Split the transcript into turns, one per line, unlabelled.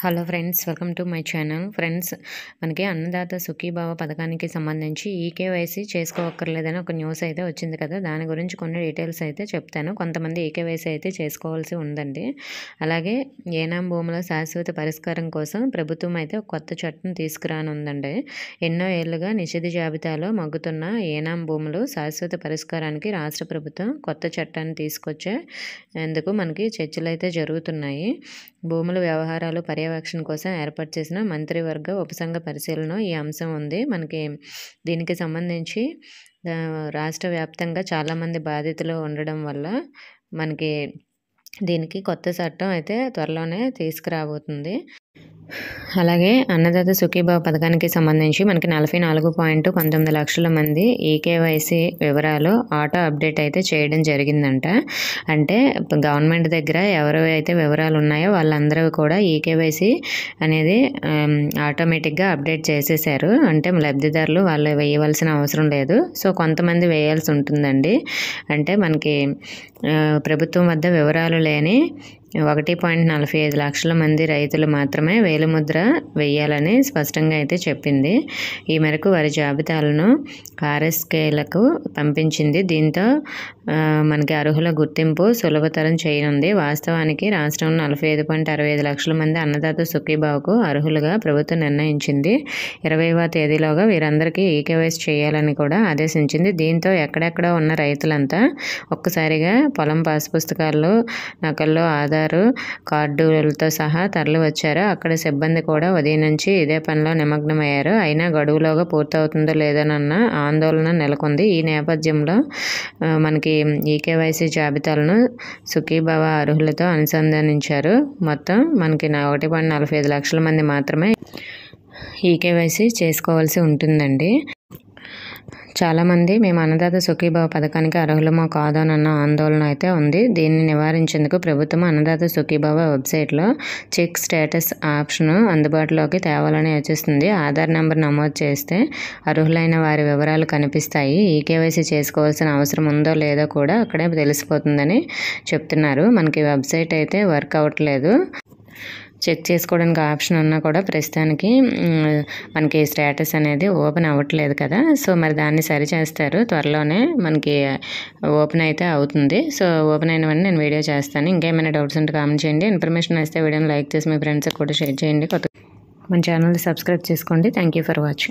Hello friends, welcome to my channel. Friends, మనకి అన్నదాత సుఖీభావ పథకానికి సంబంధించి ఈకేవైసీ చేసుకోవక్కర్లేదని ఒక న్యూస్ అయితే వచ్చింది కదా. దాని గురించి కొన్ని డీటెయిల్స్ అయితే చెప్తాను. కొంతమంది ఈకేవైసీ అయితే చేసుకోవాల్సి ఉందండి. అలాగే ఏనాం భూముల శాశ్వత పరిష్కారం కోసం ప్రభుత్వం అయితే ఒక కొత్త చట్టం తీసుకురానుందండి. ఎన్నో ఏళ్లుగా నిషేధ జాబితాలో మగ్గుతున్న ఏనాం భూములు శాశ్వత పరిష్కారానికి రాష్ట్ర ప్రభుత్వం కొత్త చట్టాన్ని తీసుకొచ్చేందుకు మనకి చర్చలు అయితే జరుగుతున్నాయి. భూముల వ్యవహారాలు పర్యవేక్షణ కోసం ఏర్పాటు చేసిన మంత్రివర్గ ఉపసంఘ పరిశీలన ఈ అంశం ఉంది. మనకి దీనికి సంబంధించి రాష్ట్ర వ్యాప్తంగా చాలామంది బాధితులు ఉండడం వల్ల మనకి దీనికి కొత్త చట్టం అయితే త్వరలోనే తీసుకురాబోతుంది. అలాగే అన్నదాత సుఖీభావ పథకానికి సంబంధించి మనకి 44.19 లక్షల మంది ఈకేవైసీ వివరాలు ఆటో అప్డేట్ అయితే చేయడం జరిగిందంట. అంటే గవర్నమెంట్ దగ్గర ఎవరైతే వివరాలు ఉన్నాయో వాళ్ళందరూ కూడా ఈకేవైసీ అనేది ఆటోమేటిక్గా అప్డేట్ చేసేసారు. అంటే లబ్ధిదారులు వాళ్ళు వేయవలసిన అవసరం లేదు. సో కొంతమంది వేయాల్సి ఉంటుందండి. అంటే మనకి ప్రభుత్వం వద్ద వివరాలు లేని 1.45 లక్షల మంది రైతులు మాత్రమే వేలిముద్ర వేయాలని స్పష్టంగా అయితే చెప్పింది. ఈ మేరకు వారి జాబితాలను ఆర్ఎస్కేలకు పంపించింది. దీంతో మనకి అర్హుల గుర్తింపు సులభతరం చేయనుంది. వాస్తవానికి రాష్ట్రంలో 45.65 లక్షల మంది అన్నదాత సుఖీభావకు అర్హులుగా ప్రభుత్వం నిర్ణయించింది. 20వ తేదీలోగా వీరందరికీ ఈకేవైసీ చేయాలని కూడా ఆదేశించింది. దీంతో ఎక్కడెక్కడ ఉన్న రైతులంతా ఒక్కసారిగా పొలం పాస్ పుస్తకాల్లో నకల్లో ఆధార్ కార్డులతో సహా తరలి వచ్చారు. అక్కడ సిబ్బంది కూడా ఉదయం నుంచి ఇదే పనిలో నిమగ్నమయ్యారు. అయినా గడువులోగా పూర్తవుతుందో లేదోనన్న ఆందోళన నెలకొంది. ఈ నేపథ్యంలో మనకి ఈకేవైసీ జాబితాలను సుఖీభావ అర్హులతో అనుసంధానించారు. మొత్తం మనకి 1.45 లక్షల మంది మాత్రమే ఈకేవైసీ చేసుకోవాల్సి ఉంటుందండి. చాలామంది మేము అన్నదాత సుఖీభావ పథకానికి అర్హులమో కాదోనన్న ఆందోళన అయితే ఉంది. దీన్ని నివారించేందుకు ప్రభుత్వం అన్నదాత సుఖీభావ వెబ్సైట్లో చెక్ స్టేటస్ ఆప్షన్ అందుబాటులోకి తేవాలని యోచిస్తుంది. ఆధార్ నెంబర్ నమోదు చేస్తే అర్హులైన వారి వివరాలు కనిపిస్తాయి. ఈకేవైసీ చేసుకోవాల్సిన అవసరం ఉందో లేదో కూడా అక్కడే తెలిసిపోతుందని చెప్తున్నారు. మనకి వెబ్సైట్ అయితే వర్క్ అవ్వట్లేదు. చెక్ చేసుకోవడానికి ఆప్షన్ ఉన్నా కూడా ప్రస్తుతానికి మనకి స్టేటస్ అనేది ఓపెన్ అవ్వట్లేదు కదా. సో మరి దాన్ని సరి చేస్తారు త్వరలోనే. మనకి ఓపెన్ అయితే అవుతుంది. సో ఓపెన్ అయిన వెంటనే నేను వీడియో చేస్తాను. ఇంకేమైనా డౌట్స్ ఉంటే కామెంట్ చేయండి. ఇన్ఫర్మేషన్ వస్తే వీడియోని లైక్ చేసి మీ ఫ్రెండ్స్కి కూడా షేర్ చేయండి. మన ఛానల్ని సబ్స్క్రైబ్ చేసుకోండి. Thank you for watching.